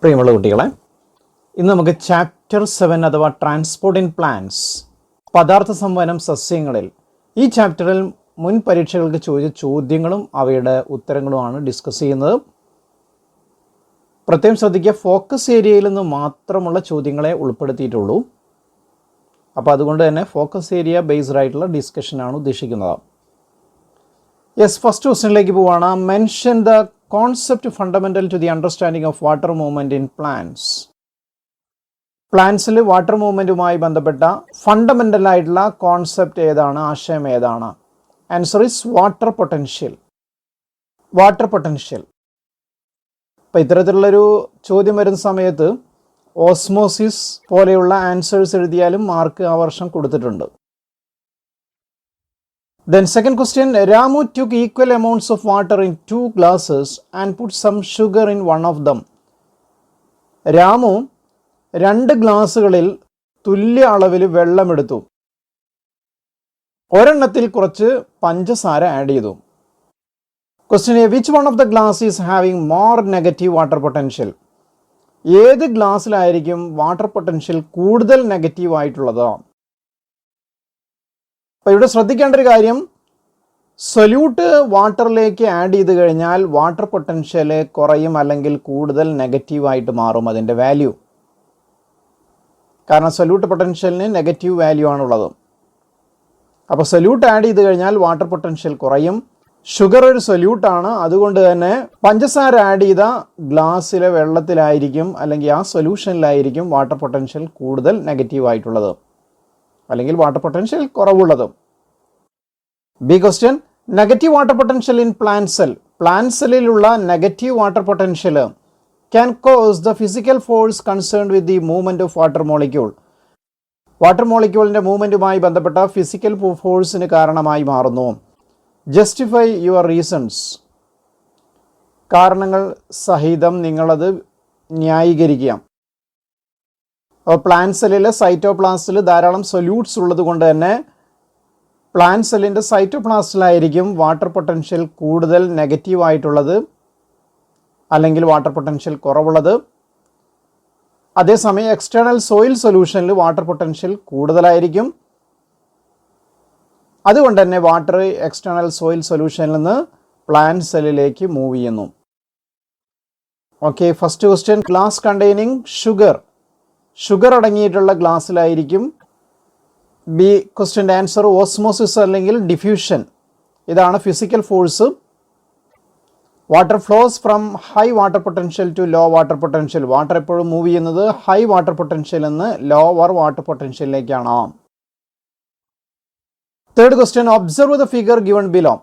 പ്രിയമുള്ള കുട്ടികളെ, ഇന്ന് നമുക്ക് ചാപ്റ്റർ 7 അഥവാ ട്രാൻസ്പോർട്ട് ഇൻ പ്ലാന്റ്സ്, പദാർത്ഥ സംവഹനം സസ്യങ്ങളിൽ, ഈ ചാപ്റ്ററിൽ മുൻ പരീക്ഷകൾക്ക് ചോദിച്ച ചോദ്യങ്ങളും അവയുടെ ഉത്തരങ്ങളുമാണ് ഡിസ്കസ് ചെയ്യുന്നത്. പ്രത്യേകം ശ്രദ്ധിക്കുക, ഫോക്കസ് ഏരിയയിൽ നിന്ന് മാത്രമുള്ള ചോദ്യങ്ങളെ ഉൾപ്പെടുത്തിയിട്ടുള്ളൂ. അപ്പോൾ അതുകൊണ്ട് തന്നെ ഫോക്കസ് ഏരിയ ബേസ്ഡ് ആയിട്ടുള്ള ഡിസ്കഷനാണ് ഉദ്ദേശിക്കുന്നത്. യെസ്, ഫസ്റ്റ് ക്വസ്റ്റ്യനിലേക്ക് പോവാണ്. Mention the concept fundamental to the understanding of water movement in plants. പ്ലാന്റ്സിൽ വാട്ടർ മൂവ്മെൻറ്റുമായി ബന്ധപ്പെട്ട ഫണ്ടമെൻ്റൽ ആയിട്ടുള്ള കോൺസെപ്റ്റ് ഏതാണ്, ആശയം ഏതാണ്? Answer is water potential. Water potential. അപ്പോൾ ഇത്തരത്തിലുള്ളൊരു ചോദ്യം വരുന്ന സമയത്ത് ഓസ്മോസിസ് പോലെയുള്ള ആൻസേഴ്സ് എഴുതിയാലും മാർക്ക് ആ വർഷം കൊടുത്തിട്ടുണ്ട്. Then second question, Ramu took equal amounts of water in 2 glasses and put some sugar in one of them. Ramu 2 ഗ്ലാസുകളിൽ തുല്യ അളവിൽ വെള്ളമെടുത്തു. ഒരെണ്ണത്തിൽ കുറച്ച് പഞ്ചസാര ആഡ് ചെയ്തു. Question A, which one of the glass is having more negative water potential? ഏത് ഗ്ലാസ്സിലായിരിക്കും water potential കൂടുതൽ negative ആയിട്ടുള്ളത്? അപ്പോൾ ഇവിടെ ശ്രദ്ധിക്കേണ്ട ഒരു കാര്യം, സൊല്യൂട്ട് വാട്ടറിലേക്ക് ആഡ് ചെയ്ത് കഴിഞ്ഞാൽ വാട്ടർ പൊട്ടൻഷ്യൽ കുറയും, അല്ലെങ്കിൽ കൂടുതൽ നെഗറ്റീവായിട്ട് മാറും അതിൻ്റെ വാല്യൂ. കാരണം സൊല്യൂട്ട് പൊട്ടൻഷ്യലിന് നെഗറ്റീവ് വാല്യൂ ആണുള്ളത്. അപ്പോൾ സൊല്യൂട്ട് ആഡ് ചെയ്ത് കഴിഞ്ഞാൽ വാട്ടർ പൊട്ടൻഷ്യൽ കുറയും. ഷുഗർ ഒരു സൊല്യൂട്ടാണ്, അതുകൊണ്ട് തന്നെ പഞ്ചസാര ആഡ് ചെയ്ത ഗ്ലാസ്സിലെ വെള്ളത്തിലായിരിക്കും, അല്ലെങ്കിൽ ആ സൊല്യൂഷനിലായിരിക്കും വാട്ടർ പൊട്ടൻഷ്യൽ കൂടുതൽ നെഗറ്റീവായിട്ടുള്ളത്, അല്ലെങ്കിൽ വാട്ടർ പൊട്ടൻഷ്യൽ കുറവുള്ളത്. B question, negative water potential in plant cell. Plant സെല്ലിലുള്ള negative water potential can cause the physical force concerned with the movement of water molecule. Water മോളിക്യൂളിൻ്റെ മൂവ്മെൻറ്റുമായി ബന്ധപ്പെട്ട ഫിസിക്കൽ ഫോഴ്സിന് കാരണമായി മാറുന്നു. Justify your reasons. കാരണങ്ങൾ സഹിതം നിങ്ങളത് ന്യായീകരിക്കുക. അപ്പോൾ പ്ലാന്റ് സെല്ലിലെ സൈറ്റോപ്ലാസ്റ്റിൽ ധാരാളം സൊല്യൂട്ട്സ് ഉള്ളത് കൊണ്ട് തന്നെ പ്ലാന്റ് സെല്ലിൻ്റെ സൈറ്റോപ്ലാസ്റ്റിലായിരിക്കും വാട്ടർ പൊട്ടൻഷ്യൽ കൂടുതൽ നെഗറ്റീവായിട്ടുള്ളത്, അല്ലെങ്കിൽ വാട്ടർ പൊട്ടൻഷ്യൽ കുറവുള്ളത്. അതേസമയം എക്സ്റ്റേണൽ സോയിൽ സൊല്യൂഷനിൽ വാട്ടർ പൊട്ടൻഷ്യൽ കൂടുതലായിരിക്കും. അതുകൊണ്ട് തന്നെ വാട്ടർ എക്സ്റ്റേണൽ സോയിൽ സൊല്യൂഷനിൽ നിന്ന് പ്ലാന്റ് സെല്ലിലേക്ക് മൂവ് ചെയ്യുന്നു. Okay, first question, glass containing sugar. Sugar അടങ്ങിയിട്ടുള്ള ഗ്ലാസ്സിലായിരിക്കും. ബി ക്വസ്റ്റ്യൻ്റെ ആൻസർ ഓസ്മോസിസ് അല്ലെങ്കിൽ ഡിഫ്യൂഷൻ. ഇതാണ് physical force. Water flows from high water potential to low water potential. Water എപ്പോഴും മൂവ് ചെയ്യുന്നത് ഹൈ വാട്ടർ പൊട്ടൻഷ്യൽ നിന്ന് ലോവർ വാട്ടർ പൊട്ടൻഷ്യലിലേക്കാണ്. Third question, observe the figure given below.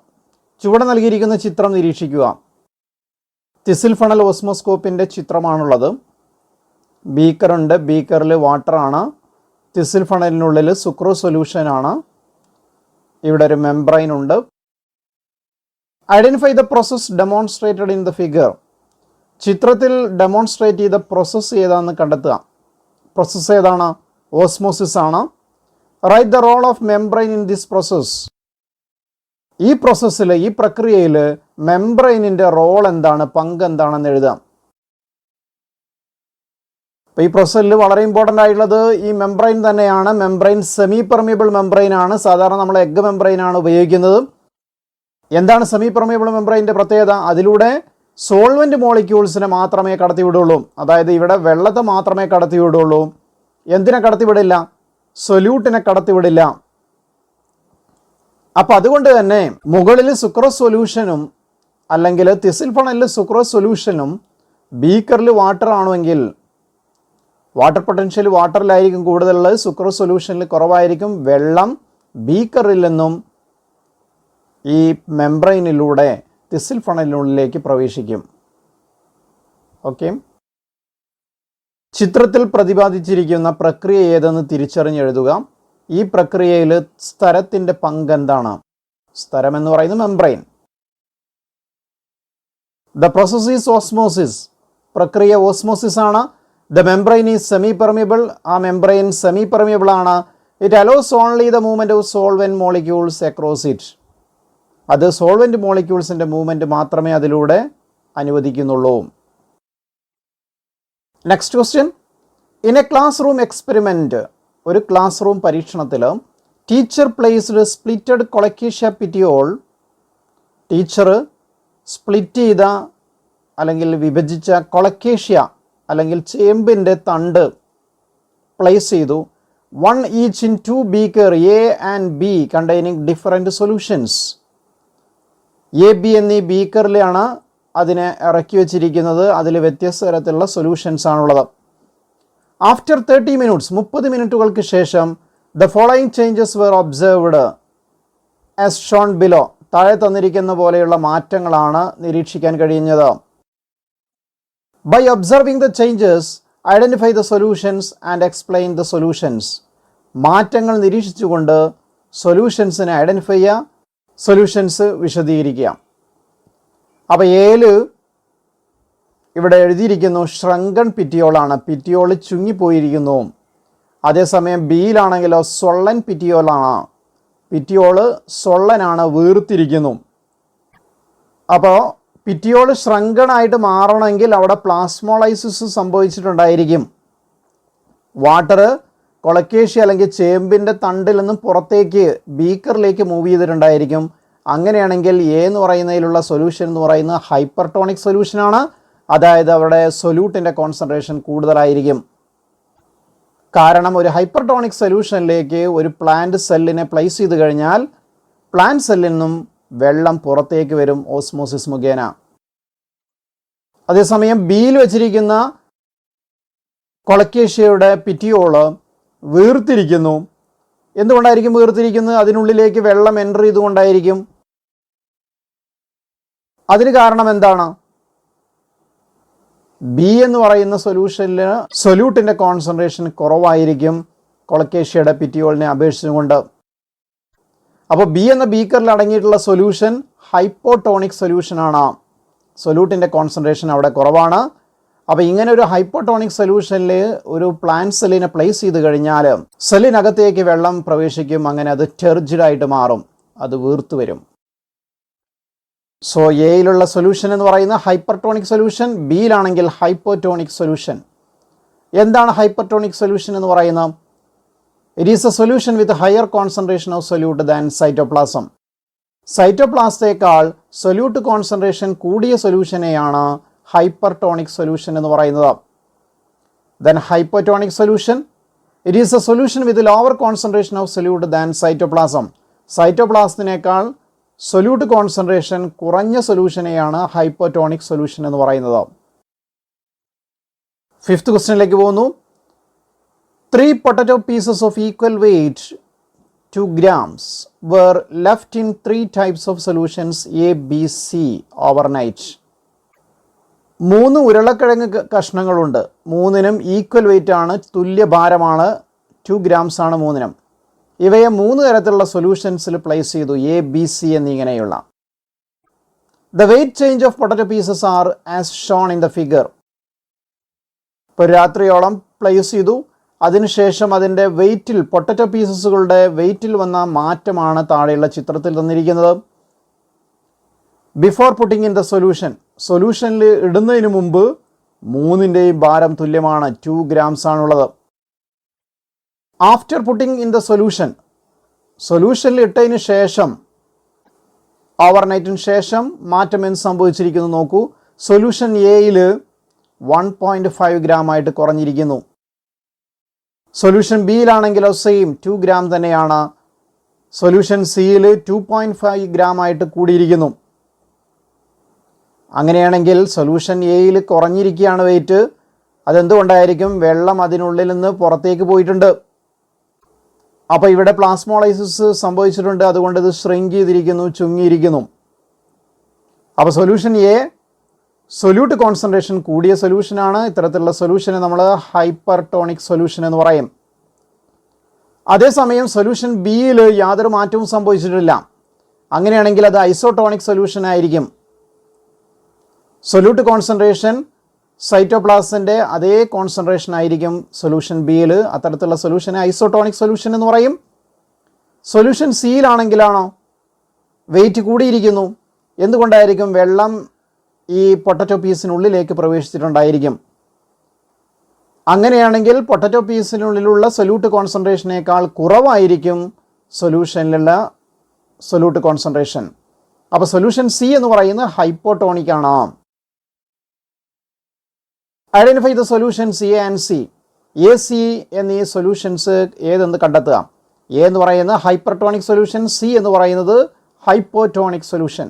ചുവടെ നൽകിയിരിക്കുന്ന ചിത്രം നിരീക്ഷിക്കുക. തിസിൽ ഫണൽ ഓസ്മോസ്കോപ്പിൻ്റെ ചിത്രമാണുള്ളത്. ബീക്കറുണ്ട്, ബീക്കറിൽ വാട്ടറാണ്. തിസിൽ ഫണലിനുള്ളിൽ സുക്രോ സൊല്യൂഷനാണ്. ഇവിടെ ഒരു മെംബ്രെയിൻ ഉണ്ട്. Identify the process demonstrated in the figure. ചിത്രത്തിൽ ഡെമോൺസ്ട്രേറ്റ് ചെയ്ത പ്രോസസ്സ് ഏതാണെന്ന് കണ്ടെത്തുക. പ്രോസസ്സ് ഏതാണ്? ഓസ്മോസിസ് ആണ്. Write the role of membrane in this process. ഈ പ്രോസസ്സിൽ, ഈ പ്രക്രിയയിൽ മെംബ്രെയിനിൻ്റെ റോൾ എന്താണ്, പങ്ക് എന്താണെന്ന് എഴുതാം. അപ്പോൾ ഈ പ്രോസസ്സിൽ വളരെ ഇമ്പോർട്ടൻ്റ് ആയിട്ടുള്ളത് ഈ മെംബ്രെയിൻ തന്നെയാണ്. മെംബ്രെയിൻ സെമി പെർമിയബിൾ മെംബ്രെയിൻ ആണ്. സാധാരണ നമ്മൾ എഗ് മെംബ്രെയിൻ ആണ് ഉപയോഗിക്കുന്നത്. എന്താണ് സെമി പെർമിയബിൾ മെംബ്രെയിൻ്റെ പ്രത്യേകത? അതിലൂടെ സോൾവെൻറ്റ് മോളിക്യൂൾസിനെ മാത്രമേ കടത്തിവിടുള്ളൂ. അതായത് ഇവിടെ വെള്ളത്തെ മാത്രമേ കടത്തിവിടുള്ളൂ. എന്തിനെ കടത്തിവിടില്ല? സൊല്യൂട്ടിനെ കടത്തിവിടില്ല. അപ്പോൾ അതുകൊണ്ട് തന്നെ മുകളിൽ സുക്രോസ് സൊല്യൂഷനും അല്ലെങ്കിൽ തിസിൽ ഫണലിൽ സുക്രോസ് സൊല്യൂഷനും ബീക്കറിൽ വാട്ടർ ആണെങ്കിൽ വാട്ടർ പൊട്ടൻഷ്യൽ വാട്ടറിലായിരിക്കും കൂടുതലുള്ളത്, സുക്രോസ് സൊല്യൂഷനിൽ കുറവായിരിക്കും. വെള്ളം ബീക്കറിൽ നിന്നും ഈ മെംബ്രെയിനിലൂടെ തിസിൽ ഫണലിനുള്ളിലേക്ക് പ്രവേശിക്കും. ഓക്കെ, ചിത്രത്തിൽ പ്രതിപാദിച്ചിരിക്കുന്ന പ്രക്രിയ ഏതെന്ന് തിരിച്ചറിഞ്ഞെഴുതുക. ഈ പ്രക്രിയയിൽ സ്തരത്തിൻ്റെ പങ്ക് എന്താണ്? സ്തരം എന്ന് പറയുന്നത് membrane. The process is osmosis. പ്രക്രിയ ഓസ്മോസിസ് ആണ്. The membrane is semi permeable. ആ മെംബ്രെയിൻ സെമി പെർമിയബിൾ ആണ്. It allows only the movement of solvent molecules across it. അത് സോൾവെൻറ്റ് മോളിക്യൂൾസിൻ്റെ മൂവ്മെൻറ്റ് മാത്രമേ അതിലൂടെ അനുവദിക്കുന്നുള്ളൂ. Next question, in a classroom experiment, ഒരു ക്ലാസ് റൂം പരീക്ഷണത്തിൽ teacher placed splitted colocasia petiole, teacher split ചെയ്ത അല്ലെങ്കിൽ വിഭജിച്ച കൊളക്കേഷ്യ അല്ലെങ്കിൽ ചേമ്പിൻ്റെ തണ്ട് പ്ലേസ് ചെയ്തു. One each in to beaker A and B containing different solutions. A B എന്നീ ബീക്കറിലാണ് അതിനെ ഇറക്കി വച്ചിരിക്കുന്നത്. അതിൽ വ്യത്യസ്ത തരത്തിലുള്ള സൊല്യൂഷൻസ് ആണുള്ളത്. ആഫ്റ്റർ 30 മിനിറ്റ്സ്, 30 മിനിറ്റുകൾക്ക് ശേഷം the following changes were observed as shown below, താഴെ തന്നിരിക്കുന്ന പോലെയുള്ള മാറ്റങ്ങളാണ് നിരീക്ഷിക്കാൻ കഴിയുന്നത്. By observing the changes identify the solutions and explain the solutions. മാറ്റങ്ങൾ നിരീക്ഷിച്ചുകൊണ്ട് സൊല്യൂഷൻസിനെ ഐഡൻറ്റിഫൈ ചെയ്യുക, സൊല്യൂഷൻസ് വിശദീകരിക്കുക. അപ്പോൾ ഏല് ഇവിടെ എഴുതിയിരിക്കുന്നു ഷ്രങ്കൺ പിറ്റിയോളാണ്, പിറ്റിയോൾ ചുങ്ങിപ്പോയിരിക്കുന്നു. അതേസമയം ബിയിലാണെങ്കിലോ സൊള്ളൻ പിറ്റിയോളാണ്, പിറ്റിയോള് സൊള്ളനാണ്, വീർത്തിരിക്കുന്നു. അപ്പോൾ പിറ്റിയോൾ ശ്രങ്കണായിട്ട് മാറണമെങ്കിൽ അവിടെ പ്ലാസ്മോളൈസിസ് സംഭവിച്ചിട്ടുണ്ടായിരിക്കും. വാട്ടർ കൊളക്കേഷ്യ അല്ലെങ്കിൽ ചേമ്പിൻ്റെ തണ്ടിൽ നിന്നും പുറത്തേക്ക് ബീക്കറിലേക്ക് മൂവ് ചെയ്തിട്ടുണ്ടായിരിക്കും. അങ്ങനെയാണെങ്കിൽ എ എന്ന് പറയുന്നതിലുള്ള സൊല്യൂഷൻ എന്ന് പറയുന്നത് ഹൈപ്പർടോണിക് സൊല്യൂഷനാണ്. അതായത് അവിടെ സൊല്യൂട്ടിൻ്റെ കോൺസെൻട്രേഷൻ കൂടുതലായിരിക്കും. കാരണം ഒരു ഹൈപ്പർടോണിക് സൊല്യൂഷനിലേക്ക് ഒരു പ്ലാന്റ് സെല്ലിനെ പ്ലേസ് ചെയ്ത് കഴിഞ്ഞാൽ പ്ലാന്റ് സെല്ലിൽ നിന്നും വെള്ളം പുറത്തേക്ക് വരും ഓസ്മോസിസ് മുഖേന. അതേസമയം ബിയിൽ വെച്ചിരിക്കുന്ന കൊളക്കേഷ്യയുടെ പിറ്റിയോള് വീർത്തിരിക്കുന്നു. എന്തുകൊണ്ടായിരിക്കും വീർത്തിരിക്കുന്നത്? അതിനുള്ളിലേക്ക് വെള്ളം എൻ്റർ ചെയ്തുകൊണ്ടായിരിക്കും. അതിന് കാരണം എന്താണ്? ബി എന്ന് പറയുന്ന സൊല്യൂഷനിൽ സൊല്യൂട്ടിൻ്റെ കോൺസെൻട്രേഷൻ കുറവായിരിക്കും കൊളക്കേഷ്യയുടെ പിറ്റിയോളിനെ അപേക്ഷിച്ചുകൊണ്ട്. അപ്പോൾ ബി എന്ന ബീക്കറിൽ അടങ്ങിയിട്ടുള്ള സൊല്യൂഷൻ ഹൈപ്പോട്ടോണിക് സൊല്യൂഷനാണ്. സൊല്യൂട്ടിൻ്റെ കോൺസെൻട്രേഷൻ അവിടെ കുറവാണ്. അപ്പോൾ ഇങ്ങനെ ഒരു ഹൈപ്പോട്ടോണിക് സൊല്യൂഷനിൽ ഒരു പ്ലാന്റ് സെല്ലിനെ പ്ലേസ് ചെയ്ത് കഴിഞ്ഞാൽ സെല്ലിനകത്തേക്ക് വെള്ളം പ്രവേശിക്കും. അങ്ങനെ അത് ടെർജിഡ് ആയിട്ട് മാറും, അത് വീർത്തു വരും. സോ എയിലുള്ള സൊല്യൂഷൻ എന്ന് പറയുന്ന ഹൈപ്പർടോണിക് സൊല്യൂഷൻ, ബിയിലാണെങ്കിൽ ഹൈപ്പോട്ടോണിക് സൊല്യൂഷൻ. എന്താണ് ഹൈപ്പർടോണിക് സൊല്യൂഷൻ എന്ന് പറയുന്നത്? It is a solution with higher concentration of solute than cytoplasm. സൈറ്റോപ്ലാസത്തേക്കാൾ സൊല്യൂട്ട് കോൺസെൻട്രേഷൻ കൂടിയ സൊല്യൂഷനെയാണ് ഹൈപ്പർടോണിക് സൊല്യൂഷൻ എന്ന് പറയുന്നത്. Then hypotonic solution, it is a solution with lower concentration of solute than cytoplasm. സൈറ്റോപ്ലാസത്തിനേക്കാൾ solute concentration കുറഞ്ഞ സൊല്യൂഷനെയാണ് hypotonic solution എന്ന് പറയുന്നത്. ഫിഫ്ത്ത് ക്വസ്റ്റ്യനിലേക്ക് പോകുന്നു. 3 potato pieces of equal weight 2 grams were left in 3 types of solutions A, B, C overnight. 3 ഉരുളക്കിഴങ്ങ് കഷ്ണങ്ങളുണ്ട്. മൂന്നിനും equal wait ആണ്, തുല്യ ഭാരമാണ്, 2 grams ആണ് മൂന്നിനും. ഇവയെ 3 തരത്തിലുള്ള സൊല്യൂഷൻസിൽ പ്ലേസ് ചെയ്തു, എ, ബി, സി എന്നിങ്ങനെയുള്ള. The wait change of potato pieces R as shown in the figure. ഇപ്പോൾ രാത്രിയോളം പ്ലേസ് ചെയ്തു, അതിനുശേഷം അതിൻ്റെ വെയിറ്റിൽ, പൊട്ടറ്റോ പീസസുകളുടെ വെയിറ്റിൽ വന്ന മാറ്റമാണ് താഴെയുള്ള ചിത്രത്തിൽ തന്നിരിക്കുന്നത്. Before putting in the solution, സൊല്യൂഷനിൽ ഇടുന്നതിന് മുമ്പ് മൂന്നിൻ്റെയും ഭാരം തുല്യമാണ്, 2 grams ആണുള്ളത്. After putting in the solution, സൊല്യൂഷനിൽ ഇട്ടതിന് ശേഷം, ഓവർനൈറ്റിന് ശേഷം മാറ്റം എന്ത് സംഭവിച്ചിരിക്കുന്നു നോക്കൂ. സൊല്യൂഷൻ എയിൽ 1.5 gram ആയിട്ട് കുറഞ്ഞിരിക്കുന്നു. സൊല്യൂഷൻ ബിയിലാണെങ്കിലോ സെയിം 2 gram തന്നെയാണ്. സൊല്യൂഷൻ സിയിൽ 2.5 gram ആയിട്ട് കൂടിയിരിക്കുന്നു. അങ്ങനെയാണെങ്കിൽ സൊല്യൂഷൻ എയിൽ കുറഞ്ഞിരിക്കുകയാണ് വെയിറ്റ്. അതെന്തുകൊണ്ടായിരിക്കും? വെള്ളം അതിനുള്ളിൽ നിന്ന് പുറത്തേക്ക് പോയിട്ടുണ്ട്. അപ്പോൾ ഇവിടെ പ്ലാസ്മോളൈസിസ് സംഭവിച്ചിട്ടുണ്ട്, അതുകൊണ്ട് ഇത് ഷ്രിങ്ക് ചെയ്തിരിക്കുന്നു, ചുങ്ങിയിരിക്കുന്നു. അപ്പോൾ സൊല്യൂഷൻ എ സൊല്യൂട്ട് കോൺസെൻട്രേഷൻ കൂടിയ സൊല്യൂഷനാണ്. ഇത്തരത്തിലുള്ള സൊല്യൂഷനെ നമ്മൾ ഹൈപ്പർടോണിക് സൊല്യൂഷൻ എന്ന് പറയും. അതേസമയം സൊല്യൂഷൻ ബിയിൽ യാതൊരു മാറ്റവും സംഭവിച്ചിട്ടില്ല. അങ്ങനെയാണെങ്കിൽ അത് ഐസോട്ടോണിക് സൊല്യൂഷൻ ആയിരിക്കും. സൊല്യൂട്ട് കോൺസെൻട്രേഷൻ സൈറ്റോപ്ലാസത്തിൻ്റെ അതേ കോൺസെൻട്രേഷൻ ആയിരിക്കും സൊല്യൂഷൻ ബിയിൽ. അത്തരത്തിലുള്ള സൊല്യൂഷനെ ഐസോട്ടോണിക് സൊല്യൂഷൻ എന്ന് പറയും. സൊല്യൂഷൻ സിയിലാണെങ്കിലാണോ വെയിറ്റ് കൂടിയിരിക്കുന്നു. എന്തുകൊണ്ടായിരിക്കും? വെള്ളം ഈ പൊട്ടറ്റോ പീസിനുള്ളിലേക്ക് പ്രവേശിച്ചിട്ടുണ്ടായിരിക്കും. അങ്ങനെയാണെങ്കിൽ പൊട്ടറ്റോ പീസിനുള്ളിലുള്ള സൊല്യൂട്ട് കോൺസെൻട്രേഷനേക്കാൾ കുറവായിരിക്കും സൊല്യൂഷനിലുള്ള സൊല്യൂട്ട് കോൺസെൻട്രേഷൻ. അപ്പോൾ സൊല്യൂഷൻ സി എന്ന് പറയുന്നത് ഹൈപ്പോട്ടോണിക് ആണ്. Identify the solutions A and C. A C എന്നീ സൊല്യൂഷൻസ് ഏതെന്ന് കണ്ടെത്തുക. എ എന്ന് പറയുന്നത് ഹൈപ്പർട്ടോണിക് സൊല്യൂഷൻ, സി എന്ന് പറയുന്നത് hypotonic solution.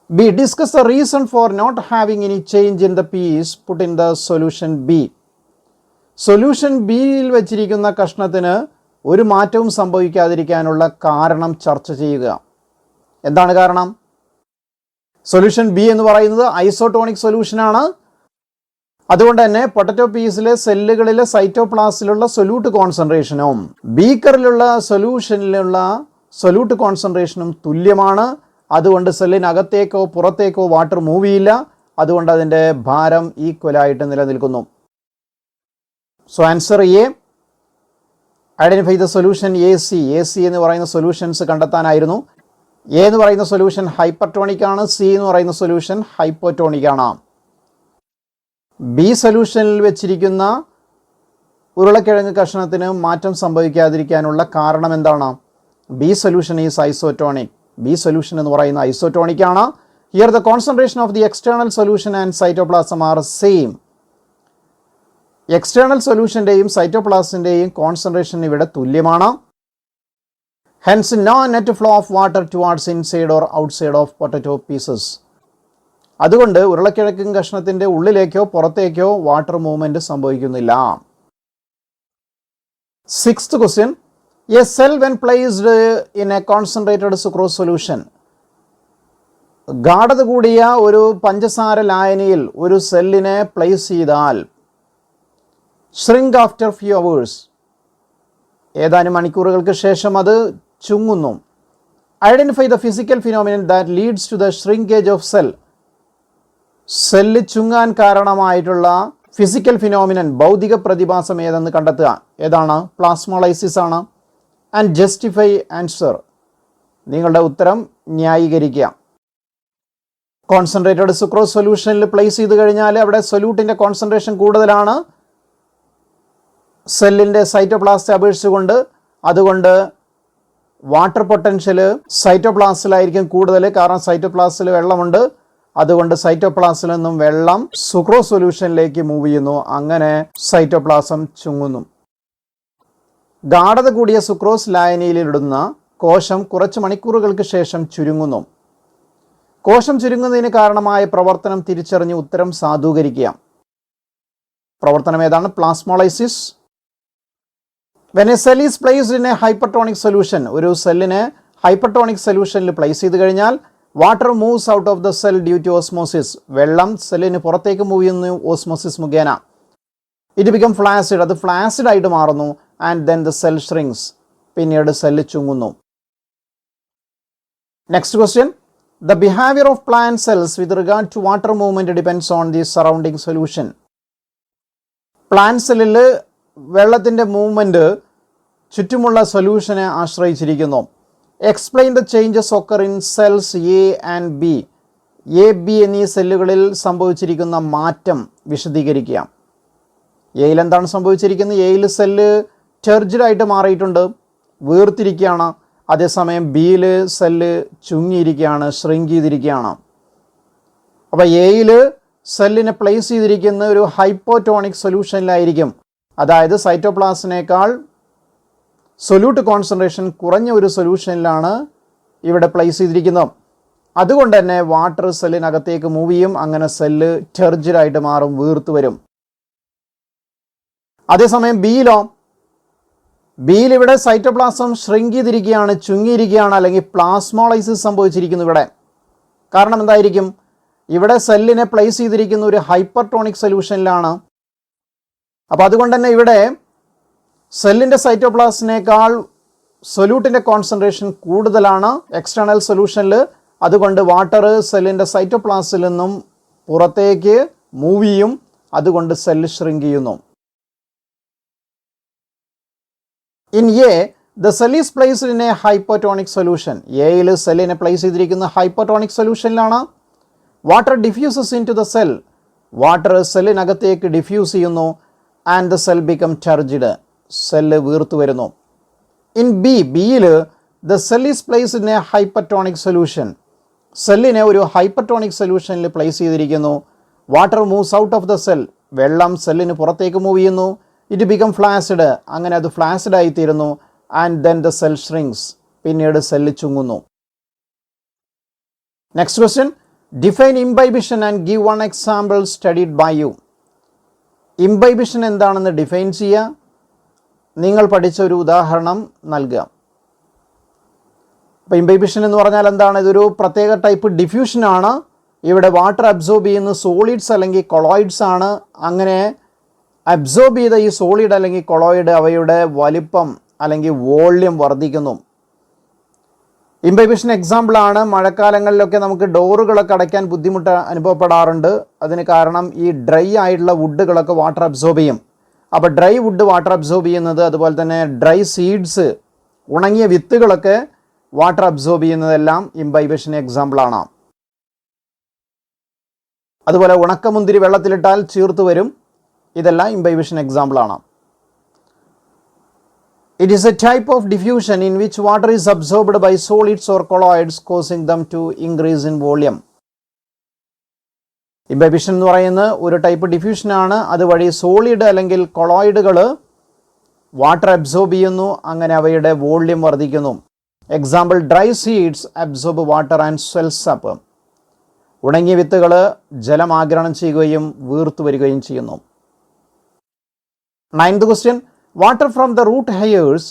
B, discuss the reason for not having any change in the piece put in the solution B. സൊല്യൂഷൻ ബിയിൽ വെച്ചിരിക്കുന്ന കഷ്ണത്തിന് ഒരു മാറ്റവും സംഭവിക്കാതിരിക്കാനുള്ള കാരണം ചർച്ച ചെയ്യുക. എന്താണ് കാരണം? സൊല്യൂഷൻ ബി എന്ന് പറയുന്നത് ഐസോട്ടോണിക് സൊല്യൂഷനാണ്. അതുകൊണ്ട് തന്നെ പൊട്ടറ്റോ പീസിലെ സെല്ലുകളിലെ സൈറ്റോപ്ലാസിലുള്ള സൊല്യൂട്ട് കോൺസെൻട്രേഷനും ബീക്കറിലുള്ള സൊല്യൂഷനിലുള്ള സൊല്യൂട്ട് കോൺസെൻട്രേഷനും തുല്യമാണ്. അതുകൊണ്ട് സെല്ലിനകത്തേക്കോ പുറത്തേക്കോ വാട്ടർ മൂവ് ചെയ്യില്ല. അതുകൊണ്ട് അതിൻ്റെ ഭാരം ഈക്വലായിട്ട് നിലനിൽക്കുന്നു. So answer A. Identify the solution A C. A C എന്ന് പറയുന്ന സൊല്യൂഷൻസ് കണ്ടെത്താനായിരുന്നു. എ എന്ന് പറയുന്ന സൊല്യൂഷൻ ഹൈപ്പർട്ടോണിക് ആണ്, സി എന്ന് പറയുന്ന സൊല്യൂഷൻ ഹൈപ്പോട്ടോണിക് ആണ്. ബി സൊല്യൂഷനിൽ വെച്ചിരിക്കുന്ന ഉരുളക്കിഴങ്ങ് കഷ്ണത്തിന് മാറ്റം സംഭവിക്കാതിരിക്കാനുള്ള കാരണം എന്താണ്? B solution is isotonic. B solution എന്ന് പറയുന്ന ഐസോട്ടോണിക് ആണ്. Here the concentration of the external solution and cytoplasm are same. External സൊല്യൂഷൻ്റെയും സൈറ്റോപ്ലാസിൻ്റെയും കോൺസെൻട്രേഷൻ ഇവിടെ തുല്യമാണ്. Hence no net flow of water towards inside or outside of potato pieces. അതുകൊണ്ട് ഉരുളക്കിഴങ്ങ് കഷ്ണത്തിൻ്റെ ഉള്ളിലേക്കോ പുറത്തേക്കോ വാട്ടർ മൂവ്മെൻറ്റ് സംഭവിക്കുന്നില്ല. Sixth question. A cell when placed in a concentrated sucrose solution. ഗാഢത കൂടിയ ഒരു പഞ്ചസാര ലായനിയിൽ ഒരു സെല്ലിനെ പ്ലേസ് ചെയ്താൽ ഷ്രിങ്ക് ആഫ്റ്റർ ഫ്യൂ അവേഴ്സ്. ഏതാനും മണിക്കൂറുകൾക്ക് ശേഷം അത് ചുങ്ങുന്നു. Identify the physical phenomenon that leads to the shrinkage of cell. Cell ചുങ്ങാൻ കാരണമായിട്ടുള്ള ഫിസിക്കൽ ഫിനോമിനൻ, ഭൗതിക പ്രതിഭാസം ഏതെന്ന് കണ്ടെത്തുക. ഏതാണ്? പ്ലാസ്മോളൈസിസ് ആണ്. And justify answer. നിങ്ങളുടെ ഉത്തരം ന്യായീകരിക്കുക. കോൺസെൻട്രേറ്റഡ് സുക്രോസ് സൊല്യൂഷനിൽ പ്ലേസ് ചെയ്ത് കഴിഞ്ഞാൽ അവിടെ സൊല്യൂട്ടിൻ്റെ കോൺസെൻട്രേഷൻ കൂടുതലാണ് സെല്ലിൻ്റെ സൈറ്റോപ്ലാസ്റ്റ് അപേക്ഷിച്ചുകൊണ്ട്. അതുകൊണ്ട് വാട്ടർ പൊട്ടൻഷ്യൽ സൈറ്റോപ്ലാസ്റ്റിലായിരിക്കും കൂടുതൽ. കാരണം സൈറ്റോപ്ലാസ്റ്റിൽ വെള്ളമുണ്ട്. അതുകൊണ്ട് സൈറ്റോപ്ലാസിൽ നിന്നും വെള്ളം സുക്രോസ് സൊല്യൂഷനിലേക്ക് മൂവ് ചെയ്യുന്നു. അങ്ങനെ സൈറ്റോപ്ലാസം ചുങ്ങുന്നു. ഗാഢത കൂടിയ സുക്രോസ് ലായനിയിലിടുന്ന കോശം കുറച്ച് മണിക്കൂറുകൾക്ക് ശേഷം ചുരുങ്ങുന്നു. കോശം ചുരുങ്ങുന്നതിന് കാരണമായ പ്രവർത്തനം തിരിച്ചറിഞ്ഞ് ഉത്തരം സാധൂകരിക്കുക. പ്രവർത്തനം ഏതാണ്? Plasmolysis. When a cell is placed in a hypertonic solution. ഒരു സെല്ലിനെ ഹൈപ്പർട്ടോണിക് സൊല്യൂഷനിൽ പ്ലേസ് ചെയ്ത് കഴിഞ്ഞാൽ water moves out of the cell due to osmosis. വെള്ളം സെല്ലിന് പുറത്തേക്ക് മൂവ് ചെയ്യുന്നു ഓസ്മോസിസ് മുഖേന. It become flaccid. അത് ഫ്ലാസിഡ് ആയിട്ട് മാറുന്നു. And then the cell shrinks. പിന്നീട് സെല്ല് ചുങ്ങുന്നു. Next question. The behaviour of plant cells with regard to water movement depends on the surrounding solution. Plant സെല്ലിൽ വെള്ളത്തിൻ്റെ മൂവ്മെൻറ്റ് ചുറ്റുമുള്ള സൊല്യൂഷനെ ആശ്രയിച്ചിരിക്കുന്നു. Explain the changes occur in cells A and B. A B എന്നീ സെല്ലുകളിൽ സംഭവിച്ചിരിക്കുന്ന മാറ്റം വിശദീകരിക്കുക. എയിൽ എന്താണ് സംഭവിച്ചിരിക്കുന്നത്? എയിൽ സെല്ല് ടെർജിഡായിട്ട് മാറിയിട്ടുണ്ട്, വീർത്തിരിക്കുകയാണ്. അതേസമയം ബിയിൽ സെല്ല് ചുങ്ങിയിരിക്കുകയാണ്, ഷ്രിങ്ക് ചെയ്തിരിക്കുകയാണ്. അപ്പോൾ എയിൽ സെല്ലിനെ പ്ലേസ് ചെയ്തിരിക്കുന്ന ഒരു ഹൈപ്പോട്ടോണിക് സൊല്യൂഷനിലായിരിക്കും. അതായത് സൈറ്റോപ്ലാസിനേക്കാൾ സൊല്യൂട്ട് കോൺസെൻട്രേഷൻ കുറഞ്ഞ ഒരു സൊല്യൂഷനിലാണ് ഇവിടെ പ്ലേസ് ചെയ്തിരിക്കുന്നത്. അതുകൊണ്ട് തന്നെ വാട്ടർ സെല്ലിനകത്തേക്ക് മൂവ് ചെയ്യും. അങ്ങനെ സെല്ല് ടെർജിഡായിട്ട് മാറും, വീർത്ത് വരും. അതേസമയം ബിയിലോ? ബിയിൽ ഇവിടെ സൈറ്റോപ്ലാസം ഷ്രിങ്ക് ചെയ്തിരിക്കുകയാണ്, ചുങ്ങിയിരിക്കുകയാണ്, അല്ലെങ്കിൽ പ്ലാസ്മോളൈസിസ് സംഭവിച്ചിരിക്കുന്നു ഇവിടെ. കാരണം എന്തായിരിക്കും? ഇവിടെ സെല്ലിനെ പ്ലേസ് ചെയ്തിരിക്കുന്ന ഒരു ഹൈപ്പർട്ടോണിക് സൊല്യൂഷനിലാണ്. അപ്പോൾ അതുകൊണ്ട് തന്നെ ഇവിടെ സെല്ലിൻ്റെ സൈറ്റോപ്ലാസിനേക്കാൾ സൊല്യൂട്ടിൻ്റെ കോൺസെൻട്രേഷൻ കൂടുതലാണ് എക്സ്റ്റേണൽ സൊല്യൂഷനിൽ. അതുകൊണ്ട് വാട്ടർ സെല്ലിൻ്റെ സൈറ്റോപ്ലാസിൽ നിന്നും പുറത്തേക്ക് മൂവ് ചെയ്യും. അതുകൊണ്ട് സെല്ല് ഷ്രിങ്ക് ചെയ്യുന്നു. In A the cell is placed in a hypotonic solution. എയിൽ സെല്ലിനെ പ്ലേസ് ചെയ്തിരിക്കുന്ന ഹൈപ്പോട്ടോണിക് സൊല്യൂഷനിലാണ്. Water diffuses into the cell. Water സെല്ലിനകത്തേക്ക് ഡിഫ്യൂസ് ചെയ്യുന്നു. And the cell become turgid, cell വീർത്തു വരുന്നു. ഇൻ ബിയിൽ the cell is placed in a hypertonic solution, സെല്ലിനെ ഒരു ഹൈപ്പർട്ടോണിക് സൊല്യൂഷനിൽ പ്ലേസ് ചെയ്തിരിക്കുന്നു. Water moves out of the cell, വെള്ളം സെല്ലിന് പുറത്തേക്ക് മൂവ് ചെയ്യുന്നു. ഇറ്റ് ബിക്കം ഫ്ലാസ്ഡ്, അങ്ങനെ അത് ഫ്ലാസ്ഡ് ആയിത്തീരുന്നു. And then the cell shrinks, പിന്നീട് സെല്ല് ചുങ്ങുന്നു. Next question, define imbibition and give one example studied by you. Imbibition എന്താണെന്ന് ഡിഫൈൻ ചെയ്യുക, നിങ്ങൾ പഠിച്ച ഒരു ഉദാഹരണം നൽകുക. അപ്പോൾ ഇംബൈബിഷൻ എന്ന് പറഞ്ഞാൽ എന്താണ്? ഇതൊരു പ്രത്യേക ടൈപ്പ് ഡിഫ്യൂഷനാണ്. ഇവിടെ വാട്ടർ അബ്സോർബ് ചെയ്യുന്ന സോളിഡ്സ് അല്ലെങ്കിൽ കൊളോയിഡ്സ് ആണ്. അങ്ങനെ അബ്സോർബ് ചെയ്ത ഈ സോളിഡ് അല്ലെങ്കിൽ കൊളോയിഡ് അവയുടെ വലിപ്പം അല്ലെങ്കിൽ വോള്യം വർദ്ധിക്കുന്നു. ഇംബൈബിഷൻ എക്സാമ്പിളാണ്, മഴക്കാലങ്ങളിലൊക്കെ നമുക്ക് ഡോറുകളൊക്കെ അടയ്ക്കാൻ ബുദ്ധിമുട്ട് അനുഭവപ്പെടാറുണ്ട്. അതിന് കാരണം ഈ ഡ്രൈ ആയിട്ടുള്ള വുഡുകളൊക്കെ വാട്ടർ അബ്സോർബ് ചെയ്യും. അപ്പോൾ ഡ്രൈ വുഡ് വാട്ടർ അബ്സോർബ് ചെയ്യുന്നത്, അതുപോലെ തന്നെ ഡ്രൈ സീഡ്സ്, ഉണങ്ങിയ വിത്തുകളൊക്കെ വാട്ടർ അബ്സോർബ് ചെയ്യുന്നതെല്ലാം ഇംബൈബിഷൻ എക്സാമ്പിളാണ്. അതുപോലെ ഉണക്കമുന്തിരി വെള്ളത്തിലിട്ടാൽ ചീർത്തു വരും, ഇതെല്ലാം ഇംബൈബിഷൻ എക്സാമ്പിളാണ്. It is a type of diffusion in which water is absorbed by solids or colloids, causing them to increase in volume. ഇംബൈബിഷൻ എന്ന് പറയുന്ന ഒരു ടൈപ്പ് ഡിഫ്യൂഷനാണ്. അതുവഴി സോളിഡ് അല്ലെങ്കിൽ കൊളോയിഡുകൾ വാട്ടർ അബ്സോർബ് ചെയ്യുന്നു, അങ്ങനെ അവയുടെ വോള്യം വർദ്ധിക്കുന്നു. Example, dry seeds absorb water and swells up. ഉണങ്ങിയ വിത്തുകൾ ജലം ആഗിരണം ചെയ്യുകയും വീർത്തു വരികയും ചെയ്യുന്നു. 9th question, water from the root hairs,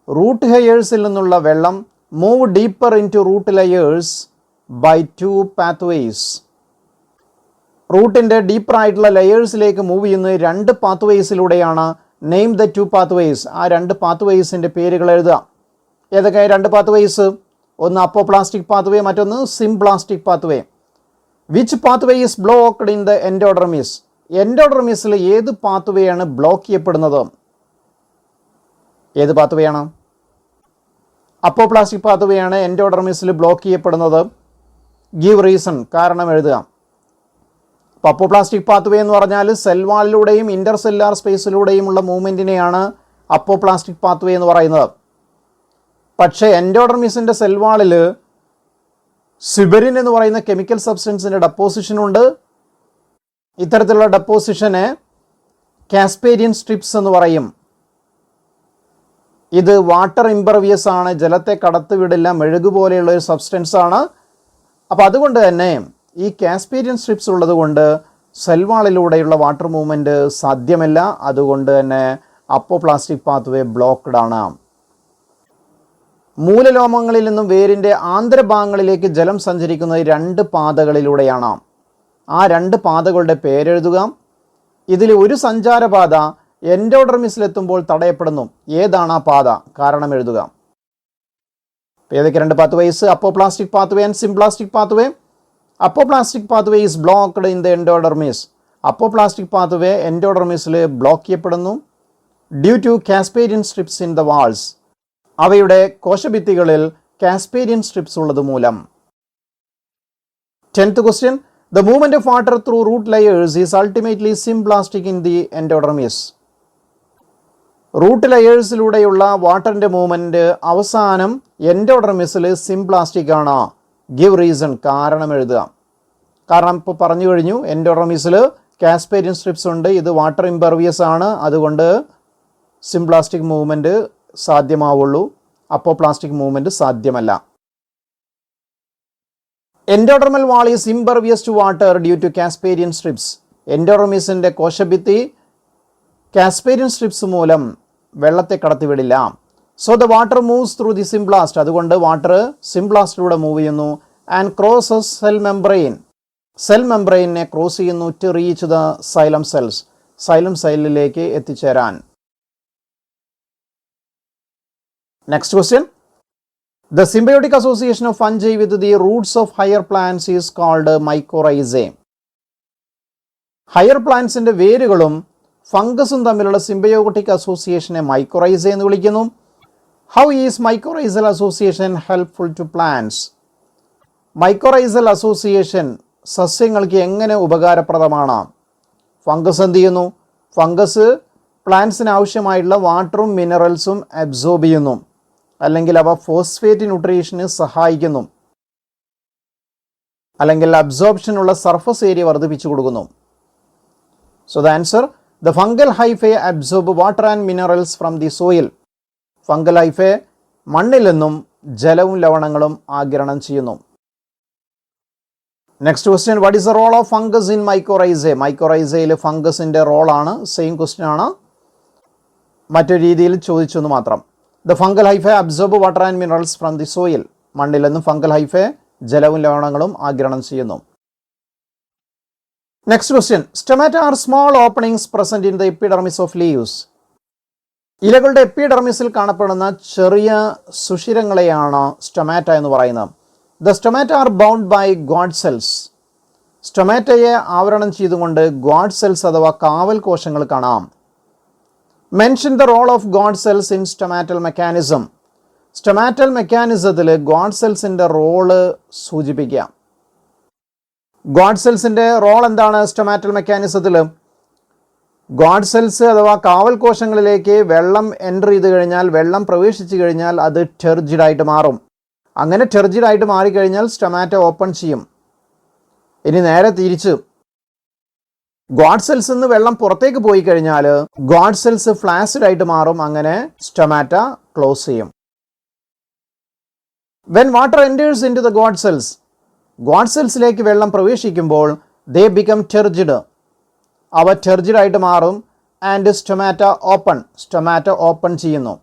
root ഹെയേഴ്സിൽ നിന്നുള്ള വെള്ളം move deeper into root layers by 2 pathways. റൂട്ടിൻ്റെ ഡീപ്പറായിട്ടുള്ള ലെയേഴ്സിലേക്ക് മൂവ് ചെയ്യുന്നത് 2 പാത്വേസിലൂടെയാണ്. Name the 2 pathways. ആ 2 പാത്വേസിൻ്റെ പേരുകൾ എഴുതുക. ഏതൊക്കെ 2 പാത്വേസ്? ഒന്ന് അപ്പോപ്ലാസ്റ്റിക് പാത്വേ, മറ്റൊന്ന് symplastic pathway. Which pathway is blocked in the endodermis? എൻഡോഡർമിസിൽ ഏത് പാത്വേയാണ് ബ്ലോക്ക് ചെയ്യപ്പെടുന്നത്? ഏത് പാത്വേയാണ്? അപ്പോപ്ലാസ്റ്റിക് പാത്വേയാണ് എൻഡോഡർമിസിൽ ബ്ലോക്ക് ചെയ്യപ്പെടുന്നത്. ഗീവ് റീസൺ, കാരണം എഴുതുക. അപ്പോൾ അപ്പോപ്ലാസ്റ്റിക് പാത്വേ എന്ന് പറഞ്ഞാൽ സെൽ വാളിലൂടെയും ഇൻ്റർ സെല്ലുലാർ സ്പേസിലൂടെയുമുള്ള മൂവ്മെൻറ്റിനെയാണ് അപ്പോപ്ലാസ്റ്റിക് പാത്വേ എന്ന് പറയുന്നത്. പക്ഷേ എൻഡോഡർമിസിൻ്റെ സെൽ വാളിൽ സിബെരിൻ എന്ന് പറയുന്ന കെമിക്കൽ സബ്സ്റ്റൻസിൻ്റെ ഡെപ്പോസിഷനുണ്ട്. ഇത്തരത്തിലുള്ള ഡെപ്പോസിഷനെ കാസ്പേരിയൻ സ്ട്രിപ്സ് എന്ന് പറയും. ഇത് വാട്ടർ ഇംപെർവിയസ് ആണ്, ജലത്തെ കടത്തിവിടില്ല, മെഴുകു പോലെയുള്ള ഒരു സബ്സ്റ്റൻസ് ആണ്. അപ്പോൾ അതുകൊണ്ട് തന്നെ ഈ കാസ്പേരിയൻ സ്ട്രിപ്സ് ഉള്ളത് കൊണ്ട് സെൽവാളിലൂടെയുള്ള വാട്ടർ മൂവ്മെൻറ്റ് സാധ്യമല്ല. അതുകൊണ്ട് തന്നെ അപ്പോപ്ലാസ്റ്റിക് പാത്വേ ബ്ലോക്ക്ഡ് ആണ്. മൂലലോമങ്ങളിൽ നിന്നും വേരിൻ്റെ ആന്തരഭാഗങ്ങളിലേക്ക് ജലം സഞ്ചരിക്കുന്നത് 2 പാതകളിലൂടെയാണ്. ആ 2 പാതകളുടെ പേരെഴുതുക. ഇതിൽ ഒരു സഞ്ചാരപാത എൻഡോഡർമിസിലെത്തുമ്പോൾ തടയപ്പെടുന്നു. ഏതാണ് ആ പാത? കാരണം എഴുതുക. ഏതൊക്കെ 2 pathways? Apoplastic pathway and symplastic pathway. Apoplastic pathway is blocked in the endodermis. Apoplastic pathway എൻഡോഡർമിസിൽ ബ്ലോക്ക് ചെയ്യപ്പെടുന്നു due to Casparian strips in the walls. അവയുടെ കോശഭിത്തികളിൽ കാസ്പേരിയൻ സ്ട്രിപ്സ് ഉള്ളത് മൂലം. 10th question, the movement of water through root layers is ultimately symplastic in the endodermis. Root ലെയേഴ്സിലൂടെയുള്ള വാട്ടറിൻ്റെ movement അവസാനം എൻഡോഡർമിസിൽ സിംപ്ലാസ്റ്റിക് ആണ്. ഗിവ് റീസൺ, കാരണം എഴുതുക. കാരണം ഇപ്പോൾ പറഞ്ഞു കഴിഞ്ഞു, എൻഡോഡർമിസിൽ കാസ്പേരിയൻ സ്ട്രിപ്സ് ഉണ്ട്, ഇത് വാട്ടർ ഇംപെർവിയസ് ആണ്, അതുകൊണ്ട് സിംപ്ലാസ്റ്റിക് മൂവ്മെൻറ്റ് സാധ്യമാവുള്ളൂ, അപ്പോപ്ലാസ്റ്റിക് മൂവ്മെൻറ്റ് സാധ്യമല്ല. Endodermal wall is impervious to water due to Casparian strips. എൻഡോഡർമിസിൻ്റെ കോശഭിത്തി കാസ്പേരിയൻ സ്ട്രിപ്സ് മൂലം വെള്ളത്തെ കടത്തിവിടില്ല. So the water moves through the symplast. അതുകൊണ്ട് വാട്ടർ സിംപ്ലാസ്റ്റിലൂടെ മൂവ് ചെയ്യുന്നു. And crosses cell membrane. Cell മെംബ്രെയിനെ ക്രോസ് ചെയ്യുന്നു to reach the xylem cells. Xylem സെല്ലിലേക്ക് എത്തിച്ചേരാൻ. Next question, the symbiotic association of fungi with the roots of higher plants is called മൈക്കോറൈസേ. Higher പ്ലാന്റ്സിൻ്റെ വേരുകളും ഫംഗസും തമ്മിലുള്ള സിംബയോട്ടിക് അസോസിയേഷനെ മൈക്കോറൈസേ എന്ന് വിളിക്കുന്നു. How is mycorrhizal association helpful to plants? Mycorrhizal association സസ്യങ്ങൾക്ക് എങ്ങനെ ഉപകാരപ്രദമാണ്? ഫംഗസ് എന്ത് ചെയ്യുന്നു? ഫംഗസ് പ്ലാന്റ്സിന് ആവശ്യമായിട്ടുള്ള വാട്ടറും മിനറൽസും അബ്സോർബ് ചെയ്യുന്നു, അല്ലെങ്കിൽ അവ ഫോസ്ഫേറ്റ് ന്യൂട്രീഷന് സഹായിക്കുന്നു, അല്ലെങ്കിൽ അബ്സോർപ്ഷനുള്ള സർഫസ് ഏരിയ വർദ്ധിപ്പിച്ചു കൊടുക്കുന്നു. So the answer, the fungal hyphae absorb water and minerals from the soil. Fungal hyphae മണ്ണിൽ നിന്നും ജലവും ലവണങ്ങളും ആഗിരണം ചെയ്യുന്നു. Next question, what is the role of fungus in mycorrhizae? മൈക്കോറൈസയിൽ ഫംഗസിൻ്റെ റോളാണ്. സെയിം ക്വസ്റ്റ്യൻ ആണ്, മറ്റൊരു രീതിയിൽ ചോദിച്ചെന്ന് മാത്രം. The fungal hyphae absorb water and minerals from the soil. മണ്ണിൽ നിന്നും ഫംഗൽ ഹൈഫേ ജലവും ലവണങ്ങളും ആഗിരണം ചെയ്യുന്നു. Next question, stomata are small openings present in the epidermis of leaves. ഇലകളുടെ എപ്പിഡെർമിസിൽ കാണപ്പെടുന്ന ചെറിയ സുഷിരങ്ങളെയാണ് സ്റ്റൊമാറ്റ എന്ന് പറയുന്നത്. The stomata are bound by guard cells. സ്റ്റൊമാറ്റയെ ആവരണം ചെയ്തുകൊണ്ട് ഗോഡ് സെൽസ് അഥവാ കാവൽ കോശങ്ങൾ കാണാം. Mention the role of guard cells in stomatal mechanism. Stomatal മെക്കാനിസത്തിൽ ഗോഡ് സെൽസിൻ്റെ റോള് സൂചിപ്പിക്കാം. ഗോഡ് സെൽസിൻ്റെ റോൾ എന്താണ് സ്റ്റൊമാറ്റൽ മെക്കാനിസത്തിൽ? ഗോഡ് സെൽസ് അഥവാ കാവൽ കോശങ്ങളിലേക്ക് വെള്ളം എൻ്റർ ചെയ്ത് കഴിഞ്ഞാൽ, വെള്ളം പ്രവേശിച്ചു കഴിഞ്ഞാൽ അത് ടെർജിഡായിട്ട് മാറും. അങ്ങനെ ടെർജിഡായിട്ട് മാറിക്കഴിഞ്ഞാൽ സ്റ്റൊമാറ്റ ഓപ്പൺ ചെയ്യും. ഇനി നേരെ തിരിച്ച് ഗോഡ് സെൽസ് നിന്ന് വെള്ളം പുറത്തേക്ക് പോയി കഴിഞ്ഞാൽ ഗോഡ് സെൽസ് ഫ്ലാസിഡ് ആയിട്ട് മാറും. അങ്ങനെ സ്റ്റൊമാറ്റ ക്ലോസ് ചെയ്യും. When water enters into the guard cells, guard സെൽസിലേക്ക് വെള്ളം പ്രവേശിക്കുമ്പോൾ ദേ ബിക്കം ടെർജിഡ്, അവ ടെർജിഡായിട്ട് മാറും. And stomata open, stomata open ചെയ്യുന്നു.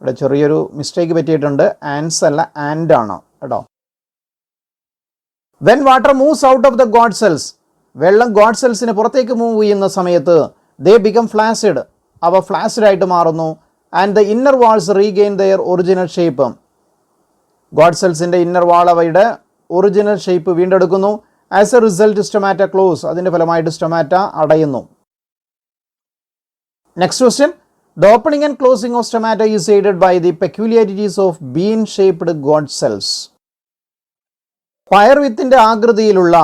ഇവിടെ ചെറിയൊരു മിസ്റ്റേക്ക് പറ്റിയിട്ടുണ്ട്, ആൻസ് അല്ല ആൻഡ് ആണ് കേട്ടോ. When water moves out of the guard cells, വെള്ളം ഗോഡ് സെൽസിന് പുറത്തേക്ക് മൂവ് ചെയ്യുന്ന സമയത്ത് ദേ ബിക്കം ഫ്ലാസിഡ്, അവ ഫ്ലാസിഡ് ആയിട്ട് മാറുന്നു. And the inner walls regain their original shape. Guard സെൽസിൻ്റെ ഇന്നർ വാൾ അവയുടെ ഒറിജിനൽ ഷേപ്പ് വീണ്ടെടുക്കുന്നു. As a result stomata close, അതിൻ്റെ ഫലമായിട്ട് സ്റ്റൊമാറ്റ അടയുന്നു. Next question, the opening and closing of stomata is aided by the peculiarities of bean shaped guard cells. പയർവിത്തിന്റെ ആകൃതിയിലുള്ള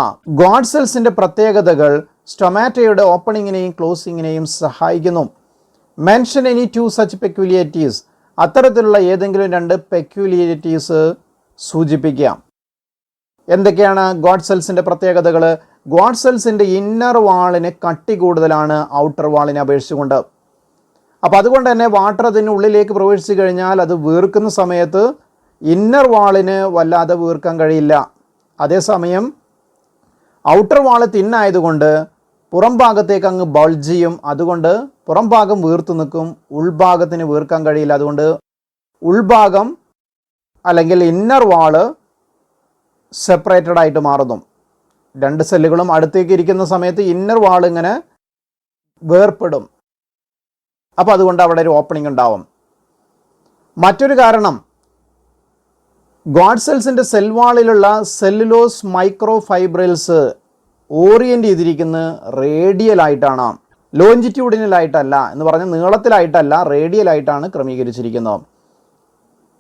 God സെൽസിന്റെ പ്രത്യേകതകൾ സ്റ്റൊമാറ്റയുടെ ഓപ്പണിങ്ങിനെയും ക്ലോസിങ്ങിനെയും സഹായിക്കുന്നു. Mention any two such peculiarities. അത്തരത്തിലുള്ള ഏതെങ്കിലും രണ്ട് പെക്യൂലിയാരിറ്റീസ് സൂചിപ്പിക്കാം. എന്തൊക്കെയാണ് ഗോഡ് സെൽസിൻ്റെ പ്രത്യേകതകൾ? ഗോഡ് സെൽസിൻ്റെ ഇന്നർ വാളിന് കട്ടി കൂടുതലാണ് ഔട്ടർ വാളിനെ അപേക്ഷിച്ചുകൊണ്ട്. അപ്പോൾ അതുകൊണ്ട് തന്നെ വാട്ടർ അതിന് ഉള്ളിലേക്ക് പ്രവേശിച്ചു കഴിഞ്ഞാൽ അത് വീർക്കുന്ന സമയത്ത് ഇന്നർ വാളിന് വല്ലാതെ വീർക്കാൻ കഴിയില്ല. അതേസമയം ഔട്ടർ വാള് തിന്നായതുകൊണ്ട് പുറം ഭാഗത്തേക്ക് അങ്ങ് ബൾജ് ചെയ്യും. അതുകൊണ്ട് പുറം ഭാഗം വീർത്തു നിൽക്കും, ഉൾഭാഗത്തിന് വീർക്കാൻ കഴിയില്ല. അതുകൊണ്ട് ഉൾഭാഗം അല്ലെങ്കിൽ ഇന്നർ വാള് സെപ്പറേറ്റഡ് ആയിട്ട് മാറുന്നു. രണ്ട് സെല്ലുകളും അടുത്തേക്ക് ഇരിക്കുന്ന സമയത്ത് ഇന്നർ വാൾ ഇങ്ങനെ വേർപ്പെടും. അപ്പോൾ അതുകൊണ്ട് അവിടെ ഒരു ഓപ്പണിംഗ് ഉണ്ടാവും. മറ്റൊരു കാരണം, God സെൽസിൻ്റെ സെൽവാളിലുള്ള cellulose micro fibrils orient ചെയ്തിരിക്കുന്നത് റേഡിയലായിട്ടാണ്, ലോഞ്ചിറ്റ്യൂഡിനലായിട്ടല്ല. എന്ന് പറഞ്ഞാൽ നീളത്തിലായിട്ടല്ല, റേഡിയലായിട്ടാണ് ക്രമീകരിച്ചിരിക്കുന്നത്.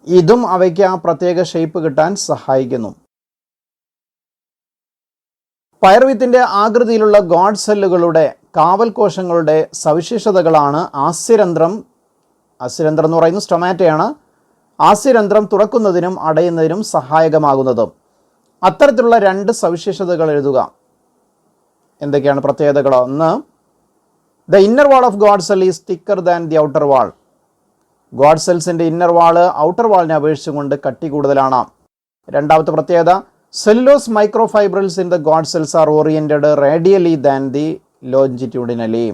ഇതും അവയ്ക്ക് ആ പ്രത്യേക ഷേപ്പ് കിട്ടാൻ സഹായിക്കുന്നു. പയർവിത്തിൻ്റെ ആകൃതിയിലുള്ള ഗോഡ് സെല്ലുകളുടെ കാവൽ കോശങ്ങളുടെ സവിശേഷതകളാണ് ആസ്യരന്ധ്രം. ആസ്യരന്ധ്രം എന്ന് പറയുന്നത് സ്റ്റൊമാറ്റയാണ്. ആസ്യരന്ധ്രം തുറക്കുന്നതിനും അടയുന്നതിനും സഹായകമാകുന്നത്. അത്തരത്തിലുള്ള രണ്ട് സവിശേഷതകൾ എഴുതുക. എന്തൊക്കെയാണ് പ്രത്യേകതകൾ? ഒന്ന്, the inner wall of guard cell is thicker than the outer wall. Guard സെൽസിൻ്റെ ഇന്നർ വാള് ഔട്ടർ വാളിനെ അപേക്ഷിച്ചുകൊണ്ട് കട്ടി കൂടുതലാണ്. രണ്ടാമത്തെ പ്രത്യേകത, cellulose microfibrils in the guard cells are oriented radially than the longitudinally.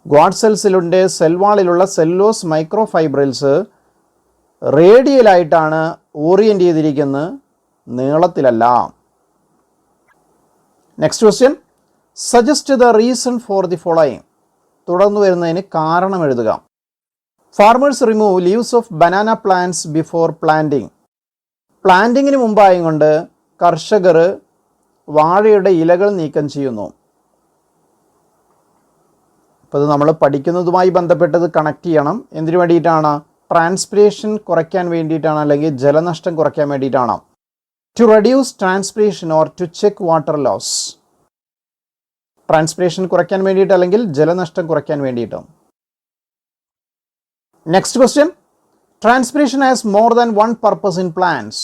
Guard സെൽസിലുണ്ട് സെൽവാളിലുള്ള സെല്ലുലോസ് മൈക്രോ ഫൈബ്രിൽസ് റേഡിയലായിട്ടാണ് ഓറിയൻ്റ് ചെയ്തിരിക്കുന്നത്, നീളത്തിലല്ല. Next question, suggest the reason for the following. തുടർന്ന് വരുന്നതിന് കാരണം എഴുതുക. Farmers remove leaves of banana plants before planting. പ്ലാന്റിങ്ങിന് മുമ്പായും കൊണ്ട് കർഷകർ വാഴയുടെ ഇലകൾ നീക്കം ചെയ്യുന്നു. അപ്പോൾ ഇത് നമ്മൾ പഠിക്കുന്നതുമായി ബന്ധപ്പെട്ടത് കണക്ട് ചെയ്യണം. എന്തിനു വേണ്ടിയിട്ടാണ്? ട്രാൻസ്പിരേഷൻ കുറയ്ക്കാൻ വേണ്ടിയിട്ടാണ്, അല്ലെങ്കിൽ ജലനഷ്ടം കുറയ്ക്കാൻ വേണ്ടിയിട്ടാണ്. To reduce transpiration or to check water loss. Transpiration കുറയ്ക്കാൻ വേണ്ടിയിട്ട് അല്ലെങ്കിൽ ജലനഷ്ടം കുറയ്ക്കാൻ വേണ്ടിയിട്ട്. Next question, transpiration has more than one purpose in plants.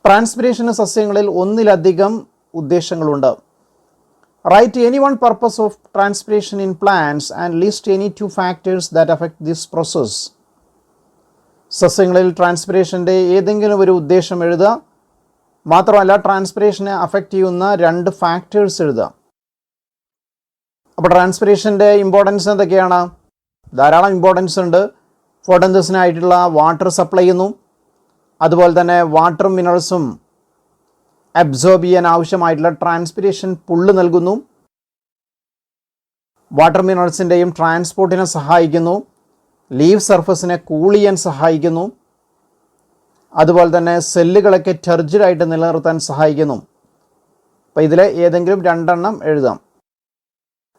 ട്രാൻസ്പിറേഷന് സസ്യങ്ങളിൽ ഒന്നിലധികം ഉദ്ദേശങ്ങളുണ്ട്. Write any one purpose of transpiration in plants and list any two factors that affect this process. സസ്യങ്ങളിൽ ട്രാൻസ്പിറേഷൻ്റെ ഏതെങ്കിലും ഒരു ഉദ്ദേശം എഴുതുക. മാത്രമല്ല ട്രാൻസ്പിറേഷനെ അഫക്റ്റ് ചെയ്യുന്ന 2 ഫാക്ടേഴ്സ് എഴുതുക. അപ്പോൾ ട്രാൻസ്പിറേഷൻ്റെ ഇമ്പോർട്ടൻസ് എന്തൊക്കെയാണ്? ധാരാളം ഇമ്പോർട്ടൻസ് ഉണ്ട്. ഫോട്ടോസിന്റെസിനായിട്ടുള്ള വാട്ടർ സപ്ലൈ ചെയ്യുന്നു. അതുപോലെ തന്നെ വാട്ടറും മിനറൽസും അബ്സോർബ് ചെയ്യാൻ ആവശ്യമായിട്ടുള്ള ട്രാൻസ്പിറേഷൻ പുള്ള് നൽകുന്നു. വാട്ടർ മിനറൽസിൻ്റെയും ട്രാൻസ്പോർട്ടിനെ സഹായിക്കുന്നു. ലീവ് സർഫസിനെ കൂൾ ചെയ്യാൻ സഹായിക്കുന്നു. അതുപോലെ തന്നെ സെല്ലുകളൊക്കെ ടർജിഡായിട്ട് നിലനിർത്താൻ സഹായിക്കുന്നു. അപ്പോൾ ഇതിൽ ഏതെങ്കിലും 2 എഴുതാം.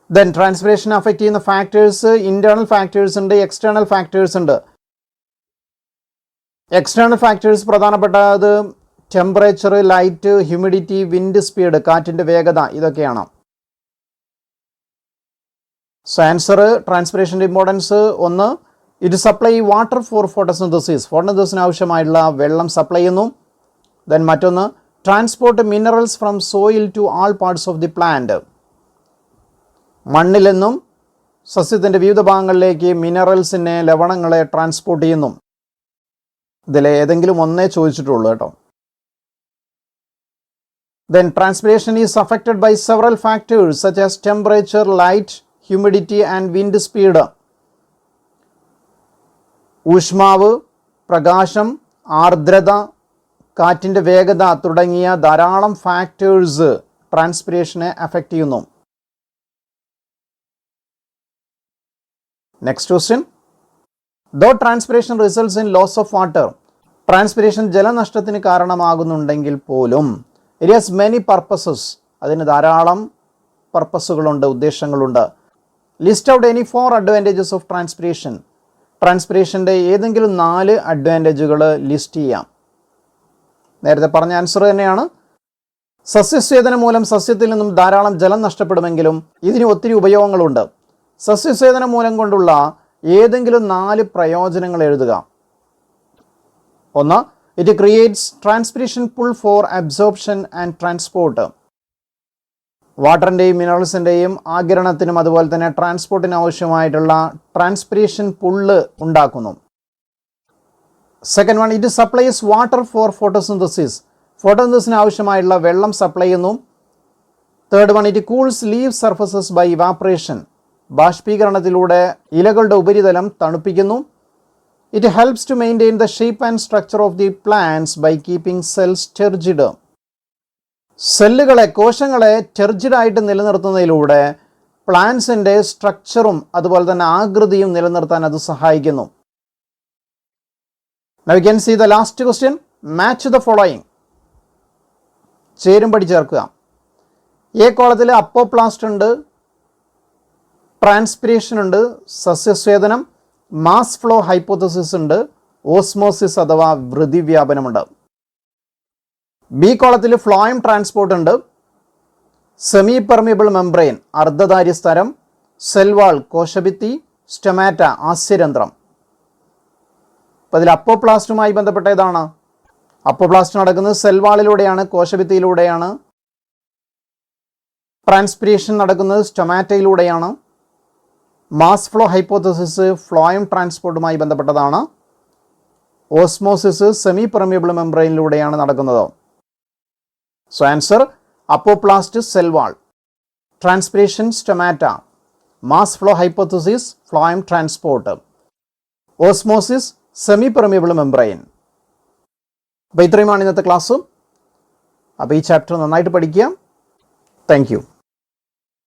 ദെൻ ട്രാൻസ്പിറേഷൻ അഫക്റ്റ് ചെയ്യുന്ന ഫാക്ടേഴ്സ് ഇൻറ്റേർണൽ ഫാക്ടേഴ്സ് ഉണ്ട്, എക്സ്റ്റേണൽ ഫാക്ടേഴ്സ് ഉണ്ട്. എക്സ്റ്റേണൽ ഫാക്ടേഴ്സ് പ്രധാനപ്പെട്ടത് temperature, light, humidity, wind speed, കാറ്റിൻ്റെ വേഗത, ഇതൊക്കെയാണ്. സോ ആൻസർ ട്രാൻസ്പിറേഷൻ്റെ importance 1, it supply water for photosynthesis. ഫോട്ടോസിന്തസിന് ആവശ്യമായിട്ടുള്ള വെള്ളം സപ്ലൈ ചെയ്യുന്നു. ദെൻ മറ്റൊന്ന് transport minerals from soil to all parts of the plant. മണ്ണിൽ നിന്നും സസ്യത്തിൻ്റെ വിവിധ ഭാഗങ്ങളിലേക്ക് മിനറൽസിനെ, ലവണങ്ങളെ ട്രാൻസ്പോർട്ട് ചെയ്യുന്നു. ഇതിൽ ഏതെങ്കിലും ഒന്നേ ചോദിച്ചിട്ടുള്ളൂ കേട്ടോ. Then transpiration is affected by several factors such as temperature, light, humidity and wind speed. ഊഷ്മാവ്, പ്രകാശം, ആർദ്രത, കാറ്റിൻ്റെ വേഗത തുടങ്ങിയ ധാരാളം ഫാക്ടേഴ്സ് ട്രാൻസ്പിറേഷനെ അഫക്റ്റ് ചെയ്യുന്നു. Next question, though transpiration results in loss of water. Transpiration ജലനഷ്ടത്തിന് കാരണമാകുന്നുണ്ടെങ്കിൽ പോലും ഇറ്റ് ഹാസ് മെനി പർപ്പസസ്. അതിന് ധാരാളം പർപ്പസുകളുണ്ട്, ഉദ്ദേശങ്ങളുണ്ട്. List out any 4 advantages of transpiration. ട്രാൻസ്പിറേഷൻ്റെ ഏതെങ്കിലും 4 അഡ്വാൻറ്റേജുകൾ ലിസ്റ്റ് ചെയ്യാം. നേരത്തെ പറഞ്ഞ ആൻസർ തന്നെയാണ്. സസ്യസ്വേദനം മൂലം സസ്യത്തിൽ നിന്നും ധാരാളം ജലം നഷ്ടപ്പെടുമെങ്കിലും ഇതിന് ഒത്തിരി ഉപയോഗങ്ങളുണ്ട്. സസ്യസ്വേദനം മൂലം കൊണ്ടുള്ള ഏതെങ്കിലും 4 പ്രയോജനങ്ങൾ എഴുതുക. 1, it creates transpiration pull for absorption and transport. വാട്ടറിൻ്റെയും മിനറൽസിൻ്റെയും ആഗിരണത്തിനും അതുപോലെ തന്നെ ട്രാൻസ്പോർട്ടിന് ആവശ്യമായിട്ടുള്ള ട്രാൻസ്പിറേഷൻ പുള്ള് ഉണ്ടാക്കുന്നു. Second one, it supplies water for photosynthesis. ഫോട്ടോസിന്തസിന് ആവശ്യമായിട്ടുള്ള വെള്ളം സപ്ലൈ ചെയ്യുന്നു. Third one, it cools leaf surfaces by evaporation. ബാഷ്പീകരണത്തിലൂടെ ഇലകളുടെ ഉപരിതലം തണുപ്പിക്കുന്നു. It helps to maintain the shape and structure of the plants by keeping cells turgid. സെല്ലുകളെ, കോശങ്ങളെ ടെർജിഡായിട്ട് നിലനിർത്തുന്നതിലൂടെ പ്ലാന്റ്സിൻ്റെ സ്ട്രക്ചറും അതുപോലെ തന്നെ ആകൃതിയും നിലനിർത്താൻ അത് സഹായിക്കുന്നു. Now you can see the last question. Match the following. ചേരുംപടി ചേർക്കുക. എ കോളത്തിൽ അപ്പോപ്ലാസ്റ്റ് ഉണ്ട്, ട്രാൻസ്പിറേഷൻ ഉണ്ട്, സസ്യസ്വേദനം, മാസ് ഫ്ലോ ഹൈപ്പോത്തസിസ് ഉണ്ട്, ഓസ്മോസിസ് അഥവാ വൃതിവ്യാപനമുണ്ട്. ബി കോളത്തിൽ ഫ്ലോയം ട്രാൻസ്പോർട്ട് ഉണ്ട്, സെമി പെർമിയബിൾ മെംബ്രെയിൻ അർദ്ധധാര്യ സ്തരം, സെൽവാൾ കോശഭിത്തി, സ്റ്റൊമാറ്റ ആസ്യരന്ധ്രം. അപ്പോൾ അതിൽ അപ്പോപ്ലാസ്റ്റുമായി ബന്ധപ്പെട്ട ഏതാണ്? അപ്പോപ്ലാസ്റ്റ് നടക്കുന്നത് സെൽവാളിലൂടെയാണ്, കോശഭിത്തിയിലൂടെയാണ്. ട്രാൻസ്പിറേഷൻ നടക്കുന്നത് സ്റ്റൊമാറ്റയിലൂടെയാണ്. മാസ് ഫ്ലോ ഹൈപ്പോത്തസിസ് ഫ്ലോയം ട്രാൻസ്പോർട്ടുമായി ബന്ധപ്പെട്ടതാണ്. ഓസ്മോസിസ് സെമി പെർമിയബിൾ മെംബ്രെയിനിലൂടെയാണ് നടക്കുന്നത്. So answer apoplast cell wall, transpiration stomata, mass flow hypothesis phloem transport, osmosis semi permeable membrane. അപ്പോൾ ഇത്രയുമാണ് ഇന്നത്തെ ക്ലാസ്. അപ്പോൾ ഈ ചാപ്റ്റർ നന്നായിട്ട് പഠിക്കുക. Thank you.